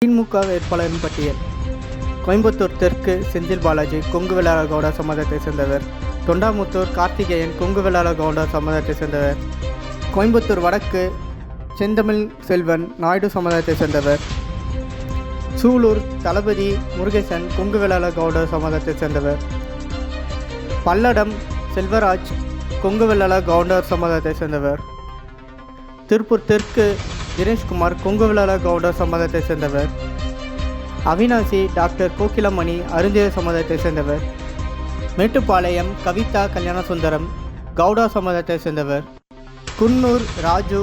திமுக வேட்பாளரின் பட்டியல். கோயம்புத்தூர் தெற்கு செந்தில் பாலாஜி கொங்கு வெள்ளாள கவுடா சமுதாயத்தை சேர்ந்தவர். தொண்டாமுத்தூர் கார்த்திகேயன் கொங்கு வெள்ளாள கவுடா சமுதாயத்தை சேர்ந்தவர். கோயம்புத்தூர் வடக்கு செந்தமிழ் செல்வன் நாயுடு சமுதாயத்தை சேர்ந்தவர். சூலூர் தளபதி முருகேசன் கொங்கு வெள்ளாள கவுடா சமுதாயத்தை சேர்ந்தவர். பல்லடம் செல்வராஜ் கொங்கு வெள்ளாள கவுடா சமுதாயத்தை சேர்ந்தவர். திருப்பூர் தெற்கு தினேஷ்குமார் கொங்கு வெள்ளாள கவுடா சமுதாயத்தை சேர்ந்தவர். அவினாசி டாக்டர் கோகிலமணி அருந்திய சமுதாயத்தை சேர்ந்தவர். மேட்டுப்பாளையம் கவிதா கல்யாணசுந்தரம் கவுடா சமுதாயத்தை சேர்ந்தவர். குன்னூர் ராஜு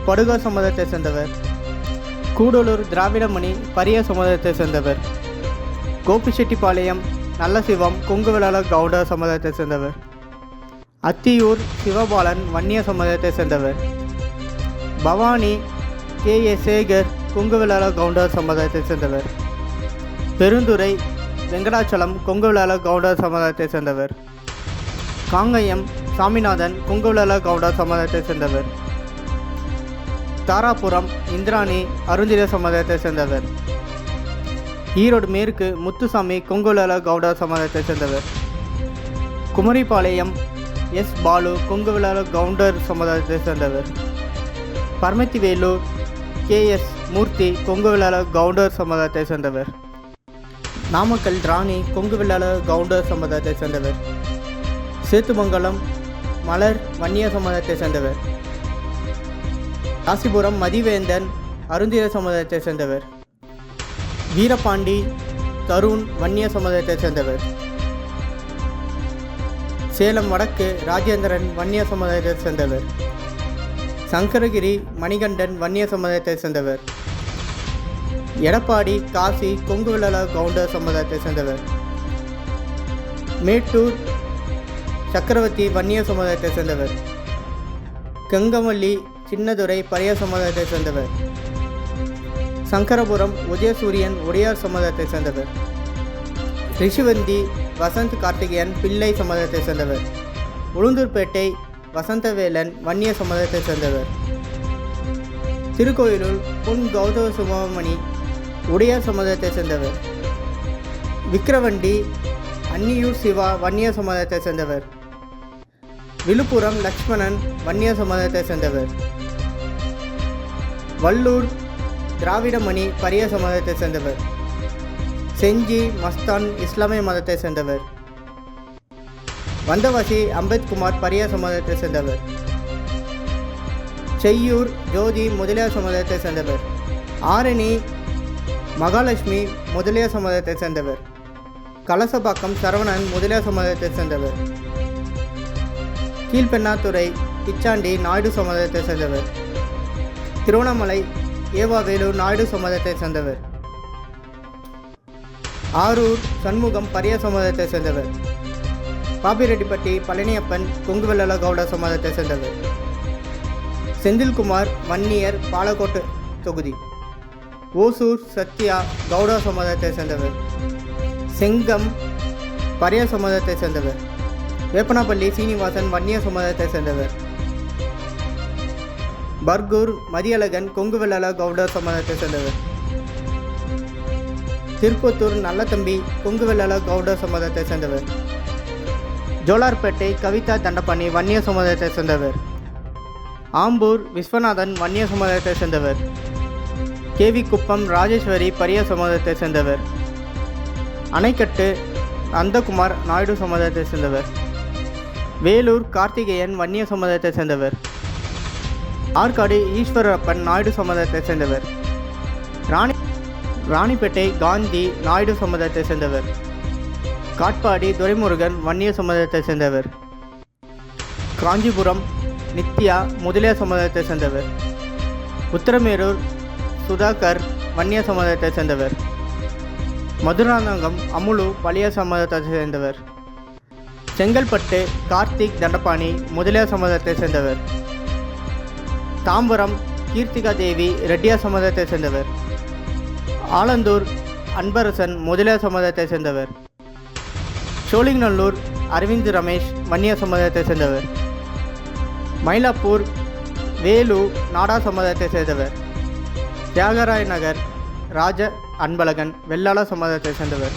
படுகா சமுதாயத்தை சேர்ந்தவர். கூடலூர் திராவிடமணி பரிய சமுதாயத்தை சேர்ந்தவர். கோபிச்செட்டிப்பாளையம் நல்லசிவம் கொங்கு வெள்ளாள கவுடா சமுதாயத்தை சேர்ந்தவர். அத்தியூர் சிவபாலன் வன்னிய சமுதாயத்தை சேர்ந்தவர். பவானி KA சேகர் கொங்கு வெள்ளாள கவுடா சமுதாயத்தை சேர்ந்தவர். பெருந்துறை வெங்கடாச்சலம் கொங்கு வெள்ளாள கவுடா சமுதாயத்தை சேர்ந்தவர். காங்கயம் சாமிநாதன் கொங்கு வெள்ளாள கவுடா சமுதாயத்தை சேர்ந்தவர். தாராபுரம் இந்திராணி அருந்திய சமுதாயத்தை சேர்ந்தவர். ஈரோடு மேற்கு முத்துசாமி கொங்கு வெள்ளாள கவுடா சமுதாயத்தை சேர்ந்தவர். குமரிப்பாளையம் பாலு கொங்கு வெள்ளாள கவுண்டர் சமுதாயத்தை சேர்ந்தவர். பரமத்திவேலூர் KS மூர்த்தி கொங்கு வெள்ளாள கவுண்டர் சமுதாயத்தை சேர்ந்தவர். நாமக்கல் ராணி கொங்கு வெள்ளாள கவுண்டர் சமுதாயத்தை சேர்ந்தவர். சேத்துமங்கலம் மலர் வன்னிய சமுதாயத்தை சேர்ந்தவர். ராசிபுரம் மதிவேந்தன் அருந்திய சமுதாயத்தை சேர்ந்தவர். வீரபாண்டி தருண் வன்னிய சமுதாயத்தை சேர்ந்தவர். சேலம் வடக்கு ராஜேந்திரன் வன்னிய சமுதாயத்தை சேர்ந்தவர். சங்கரகிரி மணிகண்டன் வன்னிய சமுதாயத்தை சேர்ந்தவர். எடப்பாடி காசி கொங்கு வெள்ளாள கவுண்டர் சமுதாயத்தை சேர்ந்தவர். மேட்டூர் சக்கரவர்த்தி வன்னிய சமுதாயத்தை சேர்ந்தவர். கங்கமல்லி சின்னதுரை பரிய சமுதாயத்தை சேர்ந்தவர். சங்கரபுரம் உதயசூரியன் ஒடியார் சமுதாயத்தை சேர்ந்தவர். ரிஷிவந்தி வசந்த் கார்த்திகேயன் பிள்ளை சமுதாயத்தை சேர்ந்தவர். உளுந்தூர்பேட்டை வசந்தவேலன் வன்னிய சமுதாயத்தை சேர்ந்தவர். திருக்கோயிலூர் பொன் கௌதம சுமமணி உடையார் சமுதாயத்தை சேர்ந்தவர். விக்கிரவண்டி அன்னியூர் சிவா வன்னிய சமுதாயத்தை சேர்ந்தவர். விழுப்புரம் லக்ஷ்மணன் வன்னிய சமுதாயத்தை சேர்ந்தவர். வள்ளூர் திராவிடமணி பரிய சமுதாயத்தை சேர்ந்தவர். செஞ்சி மஸ்தான் இஸ்லாமிய மதத்தை சேர்ந்தவர். வந்தவாசி அம்பேத்குமார் பரிய சமுதாயத்தை சேர்ந்தவர். செய்யூர் ஜோதி முதலியார் சமுதாயத்தை சேர்ந்தவர். ஆரணி மகாலட்சுமி முதலியார் சமுதாயத்தை சேர்ந்தவர். கலசபாக்கம் சரவணன் முதலியார் சமுதாயத்தை சேர்ந்தவர். கீழ்பெண்ணாத்துறை பிச்சாண்டி நாயுடு சமுதாயத்தை சேர்ந்தவர். திருவண்ணாமலை ஏவாவேலூர் நாயுடு சமுதாயத்தை சேர்ந்தவர். ஆரூர் சண்முகம் பரிய சமுதாயத்தை சேர்ந்தவர். பாப்பிரெட்டிப்பட்டி பழனியப்பன் கொங்கு வெள்ளாள கவுடா சமுதாயத்தை சேர்ந்தவர். செந்தில்குமார் வன்னியர் பாலக்கோட்டு தொகுதி. ஓசூர் சத்யா கவுடா சமுதாயத்தை சேர்ந்தவர். செங்கம் பரிய சமுதாயத்தை சேர்ந்தவர். வேப்பனாப்பள்ளி சீனிவாசன் வன்னிய சமுதாயத்தை சேர்ந்தவர். பர்கூர் மதியழகன் கொங்கு வெள்ளாள கவுடா சமுதாயத்தை சேர்ந்தவர். திருப்பத்தூர் நல்லதம்பி கொங்கு வெள்ளாள கவுடா சமுதாயத்தை சேர்ந்தவர். ஜோலார்பேட்டை கவிதா தண்டபாணி வன்னிய சமுதாயத்தை சேர்ந்தவர். ஆம்பூர் விஸ்வநாதன் வன்னிய சமுதாயத்தை சேர்ந்தவர். KV குப்பம் ராஜேஸ்வரி பரிய சமுதாயத்தை சேர்ந்தவர். அணைக்கட்டு நந்தகுமார் நாயுடு சமுதாயத்தை சேர்ந்தவர். வேலூர் கார்த்திகேயன் வன்னிய சமுதாயத்தை சேர்ந்தவர். ஆற்காடு ஈஸ்வரப்பன் நாயுடு சமுதாயத்தை சேர்ந்தவர். ராணிப்பேட்டை காந்தி நாயுடு சமுதாயத்தை சேர்ந்தவர். காட்பாடி துரைமுருகன் வன்னிய சமுதாயத்தை சேர்ந்தவர். காஞ்சிபுரம் நித்யா முதலியார் சமுதாயத்தை சேர்ந்தவர். உத்தரமேரூர் சுதாகர் வன்னிய சமுதாயத்தை சேர்ந்தவர். மதுராந்தகம் அமுலு பழைய சமுதாயத்தை சேர்ந்தவர். செங்கல்பட்டு கார்த்திக் தண்டபாணி முதலியார் சமுதாயத்தை சேர்ந்தவர். தாம்பரம் கீர்த்திகா தேவி ரெட்டியார் சமுதாயத்தை சேர்ந்தவர். ஆலந்தூர் அன்பரசன் முதலியார் சமுதாயத்தை சேர்ந்தவர். சோழிங்கநல்லூர் அரவிந்த் ரமேஷ் வன்னிய சமுதாயத்தை சேர்ந்தவர். மயிலாப்பூர் வேலு நாடா சமுதாயத்தை சேர்ந்தவர். தியாகராய நகர் ராஜ அன்பழகன் வெள்ளாள சமுதாயத்தை சேர்ந்தவர்.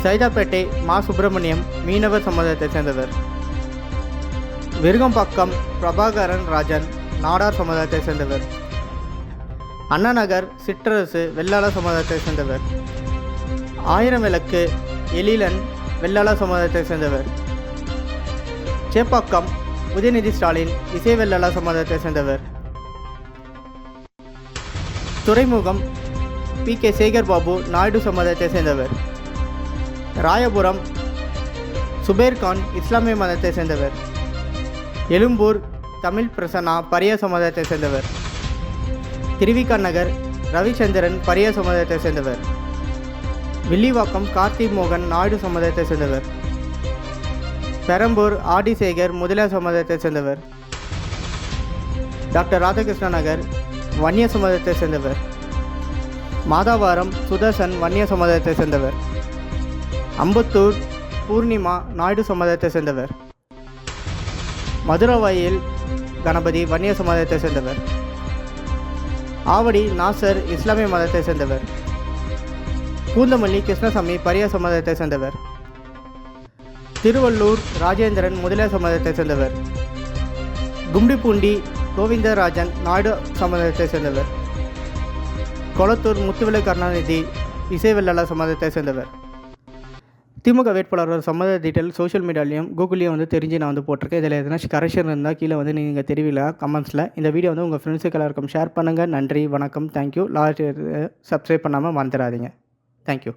சைதாப்பேட்டை மா சுப்பிரமணியம் மீனவர் சமுதாயத்தை சேர்ந்தவர். விருகம்பாக்கம் பிரபாகரன் ராஜன் நாடார் சமுதாயத்தை சேர்ந்தவர். அண்ணாநகர் சிற்றரசு வெள்ளாள சமுதாயத்தை சேர்ந்தவர். ஆயிரம் விளக்கு எழிலன் வெள்ளாள சமுதாயத்தை சேர்ந்தவர். சேப்பாக்கம் உதயநிதி ஸ்டாலின் இசை வெள்ளாள சமுதாயத்தை சேர்ந்தவர். துறைமுகம் PK சேகர் பாபு நாயுடு சமுதாயத்தை சேர்ந்தவர். ராயபுரம் சுபேர்கான் இஸ்லாமிய மதத்தை சேர்ந்தவர். எழும்பூர் தமிழ் பிரசன்னா பரிய சமுதாயத்தை சேர்ந்தவர். திருவிக நகர் ரவிச்சந்திரன் பரிய சமுதாயத்தை சேர்ந்தவர். வில்லிவாக்கம் கார்த்திக் மோகன் நாயுடு சமுதாயத்தை சேர்ந்தவர். பெரம்பூர் ஆடிசேகர் முதலியார் சமுதாயத்தை சேர்ந்தவர். டாக்டர் ராதாகிருஷ்ண நகர் வன்னிய சமுதாயத்தை சேர்ந்தவர். மாதாவாரம் சுதர்சன் வன்னிய சமுதாயத்தை சேர்ந்தவர். அம்பத்தூர் பூர்ணிமா நாயுடு சமுதாயத்தை சேர்ந்தவர். மதுரவாயில் கணபதி வன்னிய சமுதாயத்தை சேர்ந்தவர். ஆவடி நாசர் இஸ்லாமிய மதத்தை சேர்ந்தவர். பூந்தமல்லி கிருஷ்ணசாமி பரிய சமுதாயத்தை சேர்ந்தவர். திருவள்ளூர் ராஜேந்திரன் முதலியார் சமுதாயத்தை சேர்ந்தவர். கும்டிப்பூண்டி கோவிந்தராஜன் நாயுடு சமுதாயத்தை சேர்ந்தவர். கொளத்தூர் முத்துவேலு கருணாநிதி இசை வெள்ளாள சமுதாயத்தை சேர்ந்தவர். திமுக வேட்பாளர் சம்மத டீட்டெயில் சோஷியல் மீடியாலையும் கூகுள்லேயும் தெரிஞ்சு நான் போட்டிருக்கேன். இதில் எதனாச்சும் கரெக்ஷன் இருந்தால் கீழே நீங்கள் தெரிவிக்கலாம் கமெண்ட்ஸில். இந்த வீடியோ உங்கள் ஃப்ரெண்ட்ஸுக்கு எல்லாருக்கும் ஷேர் பண்ணுங்கள். நன்றி, வணக்கம், தேங்க்யூ. லாஸ்ட் சப்ஸ்கிரைப் பண்ணாமல் மறந்துடாதீங்க. தேங்க்யூ.